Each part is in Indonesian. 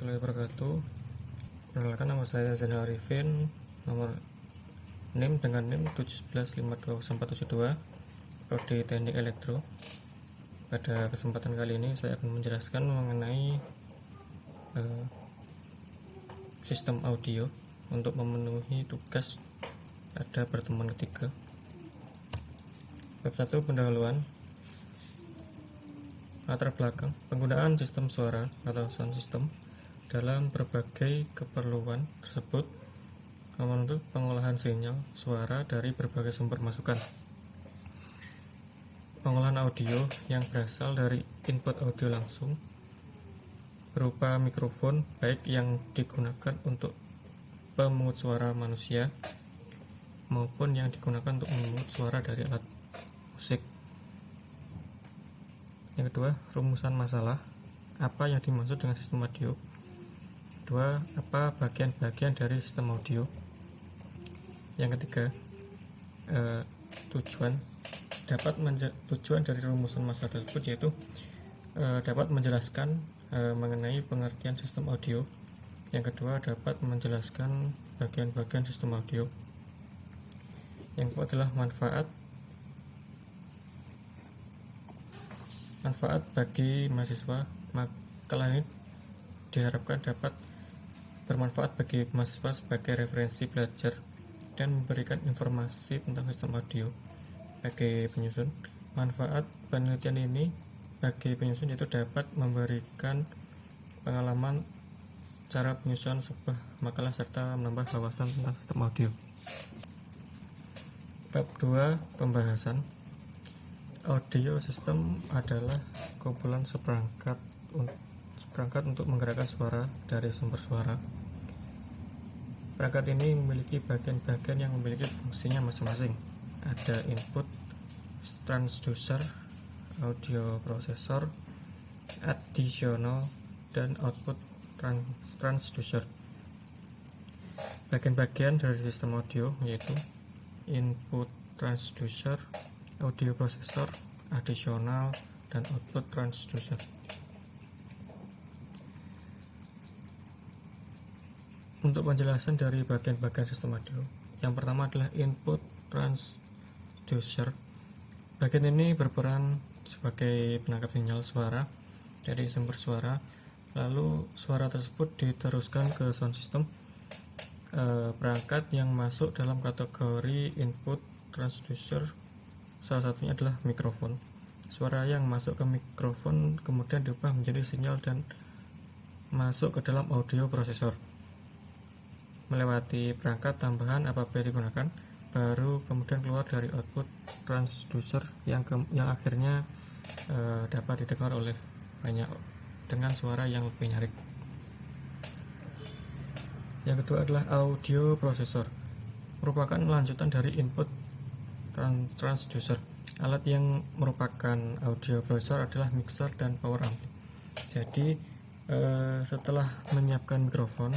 warahmatullahi wabarakatuh. Perkenalkan, nama saya Zainal Arifin, nomor NIM dengan NIM 17520472, prodi Teknik Elektro. Pada kesempatan kali ini saya akan menjelaskan mengenai sistem audio untuk memenuhi tugas pada pertemuan ketiga. Bab 1, pendahuluan. Latar belakang penggunaan sistem suara atau sound system dalam berbagai keperluan tersebut menuntut pengolahan sinyal suara dari berbagai sumber masukan. Pengolahan audio yang berasal dari input audio langsung berupa mikrofon, baik yang digunakan untuk pemungut suara manusia maupun yang digunakan untuk memungut suara dari alat musik. Yang kedua, rumusan masalah. Apa yang dimaksud dengan sistem audio? Kedua, apa bagian-bagian dari sistem audio? Yang ketiga, tujuan dari rumusan masalah tersebut yaitu dapat menjelaskan mengenai pengertian sistem audio. Yang kedua, dapat menjelaskan bagian-bagian sistem audio. Yang keempat adalah manfaat bagi mahasiswa. Makalah ini diharapkan dapat bermanfaat bagi mahasiswa sebagai referensi belajar dan memberikan informasi tentang sistem audio bagi penyusun. Manfaat penelitian ini bagi penyusun yaitu dapat memberikan pengalaman cara penyusunan sebuah makalah serta menambah wawasan tentang sistem audio. Bab 2, pembahasan. Audio system adalah kumpulan seperangkat untuk menggerakkan suara dari sumber suara. Perangkat ini memiliki bagian-bagian yang memiliki fungsinya masing-masing. Ada input transducer, audio processor, additional, dan output transducer. Bagian-bagian dari sistem audio yaitu input transducer, audio processor, additional, dan output transducer. Untuk penjelasan dari bagian-bagian sistem audio, yang pertama adalah input transducer. Bagian ini berperan sebagai penangkap sinyal suara dari sumber suara, lalu suara tersebut diteruskan ke sound system. Perangkat yang masuk dalam kategori input transducer salah satunya adalah mikrofon. Suara yang masuk ke mikrofon kemudian diubah menjadi sinyal dan masuk ke dalam audio processor melewati perangkat tambahan apabila digunakan, baru kemudian keluar dari output transducer yang akhirnya dapat didengar oleh banyak dengan suara yang lebih nyaring. Yang kedua adalah audio processor, merupakan lanjutan dari input transducer. Alat yang merupakan audio processor adalah mixer dan power ampli. Jadi setelah menyiapkan mikrofon,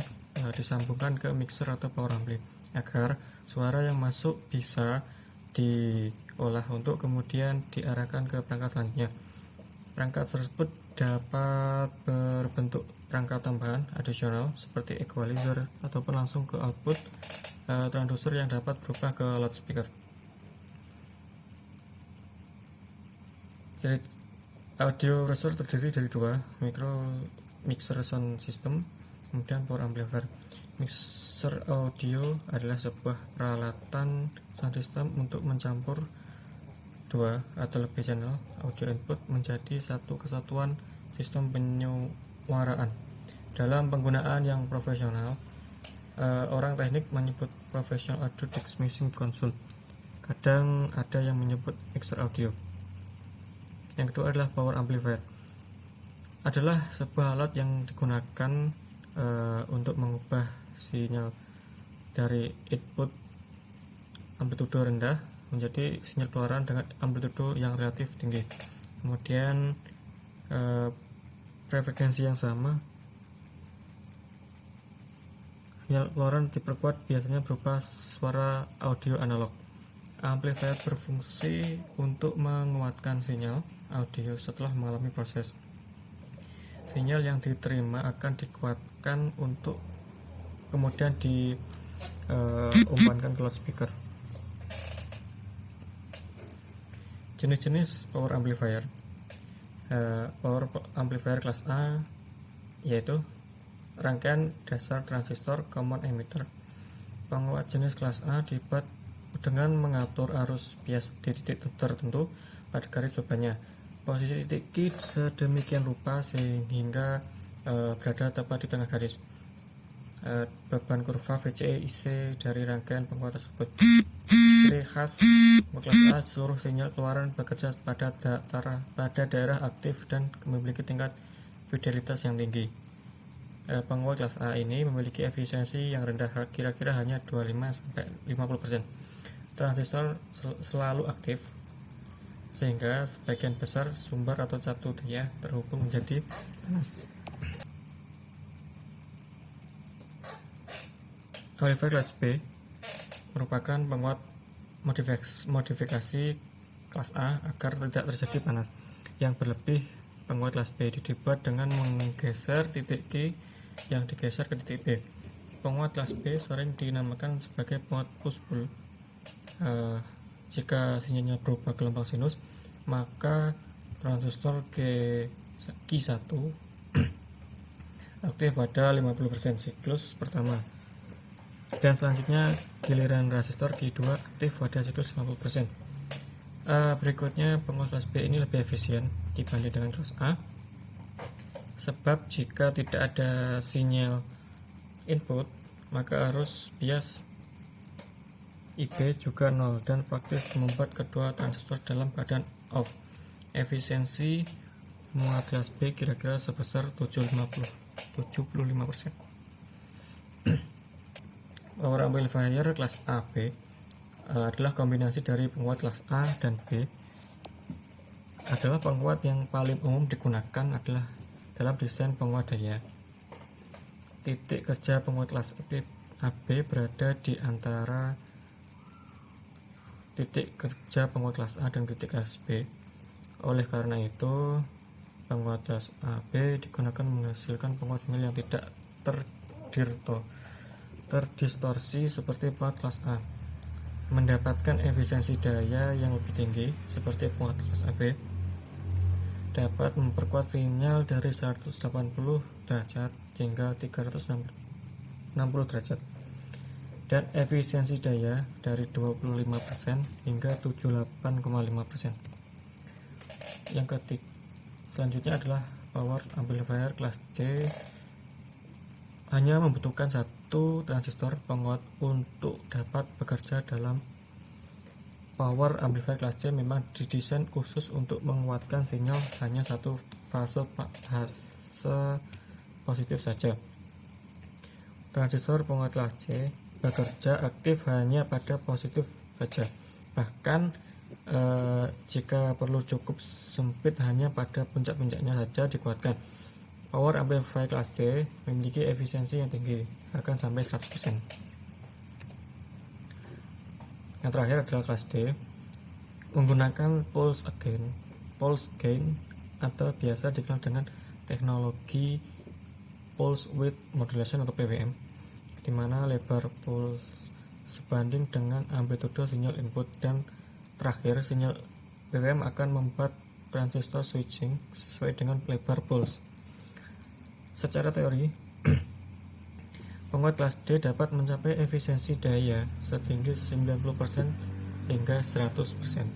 disambungkan ke mixer atau power ampli agar suara yang masuk bisa diolah untuk kemudian diarahkan ke perangkat selanjutnya. Perangkat tersebut dapat berbentuk perangkat tambahan additional seperti equalizer ataupun langsung ke output transducer yang dapat berubah ke loudspeaker. Jadi audio processor terdiri dari dua, mixer sound system, kemudian power amplifier. Mixer audio adalah sebuah peralatan sound system untuk mencampur dua atau lebih channel audio input menjadi satu kesatuan sistem penyuaraan. Dalam penggunaan yang profesional, orang teknik menyebut professional audio mixing console. Kadang ada yang menyebut mixer audio. Yang kedua adalah power amplifier. Adalah sebuah alat yang digunakan untuk mengubah sinyal dari input amplitudo rendah menjadi sinyal keluaran dengan amplitudo yang relatif tinggi. Kemudian frekuensi yang sama, sinyal keluaran diperkuat biasanya berupa suara audio analog. Amplifier berfungsi untuk menguatkan sinyal audio setelah mengalami proses. sinyal yang diterima akan dikuatkan untuk kemudian diumpankan ke loudspeaker. Jenis-jenis power amplifier. Power amplifier kelas A yaitu rangkaian dasar transistor common emitter. Penguat jenis kelas A dibuat dengan mengatur arus bias di titik tertentu pada garis bebannya. Posisi titik Q sedemikian rupa sehingga berada tepat di tengah garis. Beban kurva VCE IC dari rangkaian penguat tersebut. Ciri khas kelas A, seluruh sinyal keluaran bekerja pada daerah aktif dan memiliki tingkat fidelitas yang tinggi. Penguat kelas A ini memiliki efisiensi yang rendah, kira-kira hanya 25-50%. Transistor selalu aktif, sehingga sebagian besar sumber atau satu daya terhubung menjadi panas. Amplifier kelas B merupakan penguat modifikasi kelas A agar tidak terjadi panas yang berlebih. Penguat kelas B dibuat dengan menggeser titik Q yang digeser ke titik B. Penguat kelas B sering dinamakan sebagai penguat push pull. Jika sinyalnya berupa gelombang sinus, maka transistor Q1 aktif pada 50% siklus pertama, dan selanjutnya giliran resistor Q2 aktif pada siklus 50%. Berikutnya penguat kelas B ini lebih efisien dibanding dengan kelas A, sebab jika tidak ada sinyal input maka arus bias IB juga 0 dan praktis membuat kedua transistor dalam keadaan off. Efisiensi penguat kelas B kira-kira sebesar 75%. Power amplifier kelas AB adalah kombinasi dari penguat kelas A dan B. Adalah penguat yang paling umum digunakan adalah dalam desain penguat daya. Titik kerja penguat kelas AB berada di antara titik kerja penguat kelas A dan titik kelas B. Oleh karena itu, penguat kelas AB digunakan menghasilkan penguat sinyal yang tidak terdistorsi seperti penguat kelas A, mendapatkan efisiensi daya yang lebih tinggi seperti penguat kelas AB, dapat memperkuat sinyal dari 180 derajat hingga 360 derajat, dan efisiensi daya dari 25% hingga 78,5%. Selanjutnya adalah power amplifier kelas C. Hanya membutuhkan satu transistor penguat untuk dapat bekerja dalam power amplifier kelas C memang didesain khusus untuk menguatkan sinyal hanya satu fase positif saja. Transistor penguat kelas C bekerja aktif hanya pada positif saja. Bahkan jika perlu cukup sempit hanya pada puncak-puncaknya saja dikuatkan. Power amplifier kelas C memiliki efisiensi yang tinggi, bahkan sampai 100%. Yang terakhir adalah kelas D, menggunakan pulse gain atau biasa dikenal dengan teknologi pulse width modulation atau PWM, di mana lebar pulse sebanding dengan amplitude sinyal input, dan terakhir sinyal PWM akan membuat transistor switching sesuai dengan lebar pulse. Secara teori, penguat kelas D dapat mencapai efisiensi daya setinggi 90% hingga 100%.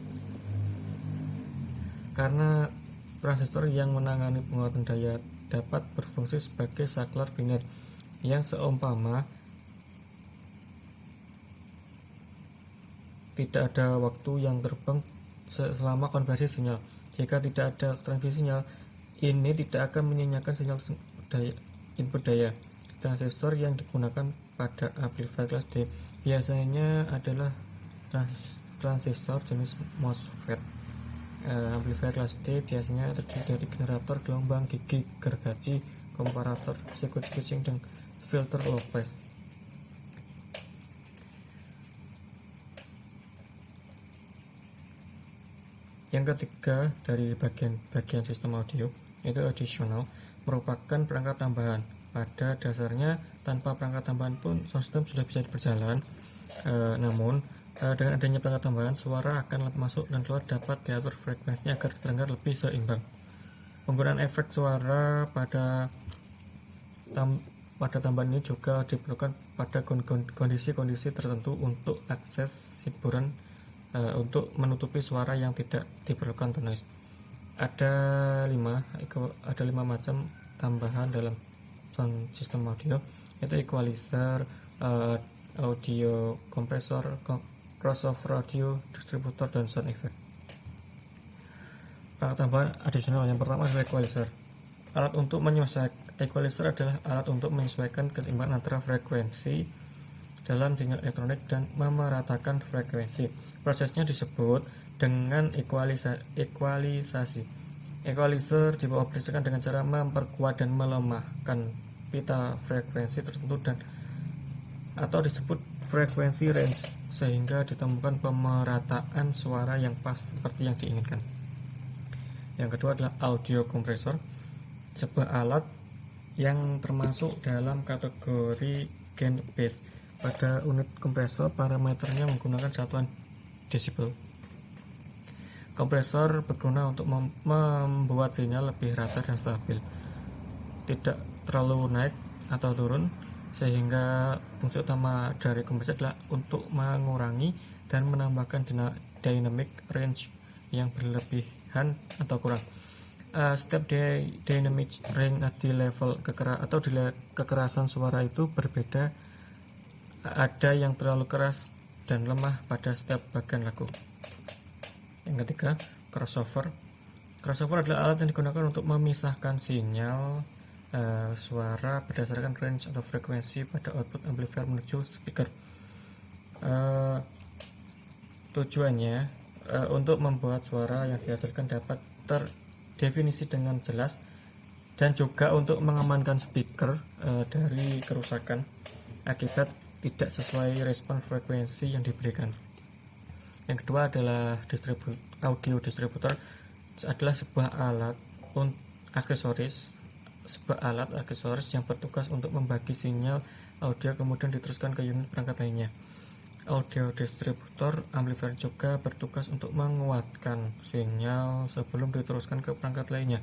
Karena transistor yang menangani penguatan daya dapat berfungsi sebagai saklar biner yang seumpama tidak ada waktu yang terbang selama konversi sinyal. Jika tidak ada transmisi sinyal, ini tidak akan menyanyikan sinyal input daya. Transistor yang digunakan pada amplifier kelas D biasanya adalah transistor jenis MOSFET. Amplifier kelas D biasanya terdiri dari generator gelombang, gigi gergaji, komparator, circuit switching, dan filter low pass. Yang ketiga dari bagian sistem audio itu auditional. merupakan perangkat tambahan. Pada dasarnya, tanpa perangkat tambahan pun sound system sudah bisa berjalan. Namun, dengan adanya perangkat tambahan, suara akan masuk dan keluar dapat diatur frekuensinya agar terdengar lebih seimbang. Penggunaan efek suara pada tambahan ini juga diperlukan pada kondisi-kondisi tertentu untuk akses hiburan, untuk menutupi suara yang tidak diperlukan noise. Ada 5 macam tambahan dalam sound system audio, yaitu equalizer, audio kompresor, crossover audio, distributor, dan sound effect. Perangkat tambahan additional yang pertama adalah equalizer. Equalizer adalah alat untuk menyesuaikan keseimbangan antara frekuensi dalam sinyal elektronik dan memeratakan frekuensi. Prosesnya disebut dengan equalisasi. Equalizer dioperasikan dengan cara memperkuat dan melemahkan pita frekuensi tertentu atau disebut frekuensi range, sehingga ditemukan pemerataan suara yang pas seperti yang diinginkan. Yang kedua adalah audio kompresor, sebuah alat yang termasuk dalam kategori gain base. Pada unit kompresor, parameternya menggunakan satuan desibel. Kompresor berguna untuk membuat sinyal lebih rata dan stabil, tidak terlalu naik atau turun, sehingga fungsi utama dari kompresor adalah untuk mengurangi dan menambahkan dynamic range yang berlebihan atau kurang. Setiap dynamic range di level kekerasan suara itu berbeda. Ada yang terlalu keras dan lemah pada setiap bagian lagu. Yang ketiga, crossover. Crossover adalah alat yang digunakan untuk memisahkan sinyal suara berdasarkan range atau frekuensi pada output amplifier menuju speaker. Tujuannya untuk membuat suara yang dihasilkan dapat terdefinisi dengan jelas, dan juga untuk mengamankan speaker dari kerusakan akibat tidak sesuai respon frekuensi yang diberikan. Yang kedua adalah audio distributor. Adalah sebuah alat aksesoris yang bertugas untuk membagi sinyal audio kemudian diteruskan ke unit perangkat lainnya. Audio distributor amplifier juga bertugas untuk menguatkan sinyal sebelum diteruskan ke perangkat lainnya,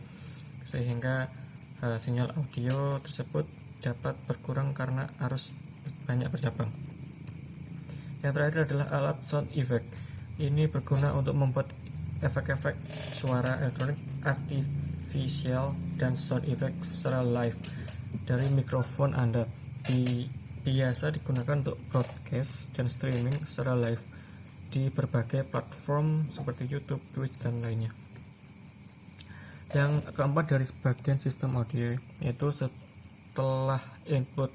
sehingga sinyal audio tersebut dapat berkurang karena arus banyak bercabang. Yang terakhir adalah alat sound effect. Ini berguna untuk membuat efek-efek suara elektronik artifisial dan sound effect secara live dari mikrofon Anda. Biasa digunakan untuk broadcast dan streaming secara live di berbagai platform seperti YouTube, Twitch, dan lainnya. Yang keempat dari sebagian sistem audio, yaitu setelah input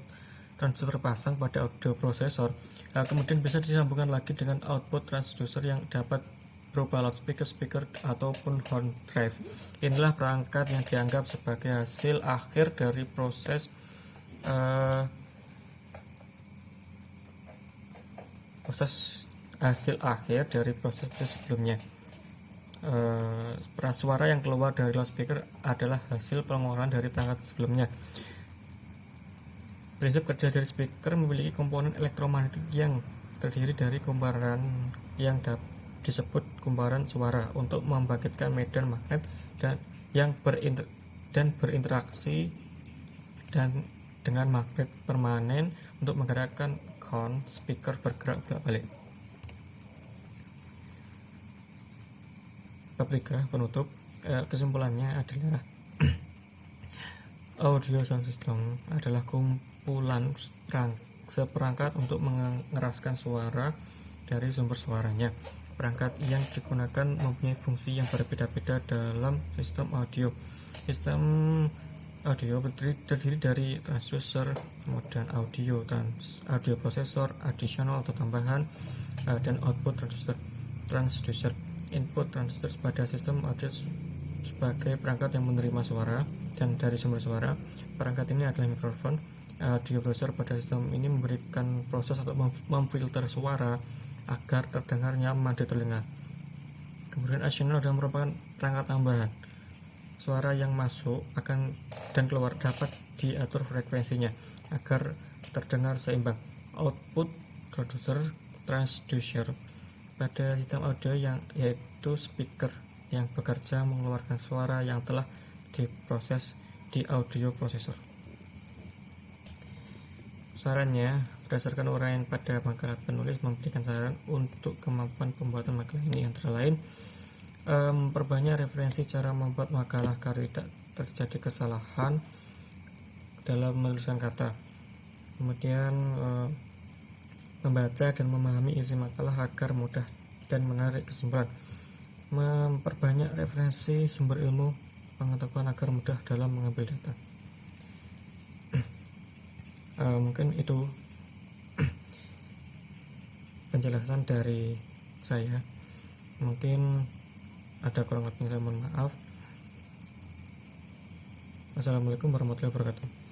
transducer terpasang pada audio processor, kemudian bisa disambungkan lagi dengan output transducer yang dapat berupa loudspeaker, speaker, ataupun horn drive. Inilah perangkat yang dianggap sebagai hasil akhir dari proses sebelumnya. Suara yang keluar dari loudspeaker adalah hasil pengolahan dari perangkat sebelumnya. Prinsip kerja dari speaker memiliki komponen elektromagnetik yang terdiri dari kumparan yang disebut kumparan suara untuk membangkitkan medan magnet yang berinteraksi dengan magnet permanen untuk menggerakkan kon speaker bergerak bolak-balik. Bab 3 penutup. Kesimpulannya adalah audio sound system adalah kumpulan seperangkat untuk mengeraskan suara dari sumber suaranya. Perangkat yang digunakan mempunyai fungsi yang berbeda-beda dalam sistem audio. Sistem audio terdiri dari transducer, kemudian audio processor, additional atau tambahan, dan output transducer. Input transducer pada sistem audio sebagai perangkat yang menerima suara dan dari sumber suara. Perangkat ini adalah mikrofon. Audio processor pada sistem ini memberikan proses atau memfilter suara agar terdengar nyaman di telinga. Kemudian additional adalah merupakan perangkat tambahan suara yang masuk akan dan keluar dapat diatur frekuensinya agar terdengar seimbang. Output producer transducer pada sistem audio yang yaitu speaker yang bekerja mengeluarkan suara yang telah diproses di audio processor. Sarannya, berdasarkan uraian pada makalah, penulis memberikan saran untuk kemampuan pembuatan makalah ini antara lain memperbanyak referensi cara membuat makalah agar tidak terjadi kesalahan dalam menuliskan kata. Kemudian membaca dan memahami isi makalah agar mudah dan menarik kesimpulan. Memperbanyak referensi sumber ilmu pengetahuan agar mudah dalam mengambil data. Mungkin itu penjelasan dari saya. Mungkin ada kurang lebih, saya mohon maaf. Wassalamualaikum warahmatullahi wabarakatuh.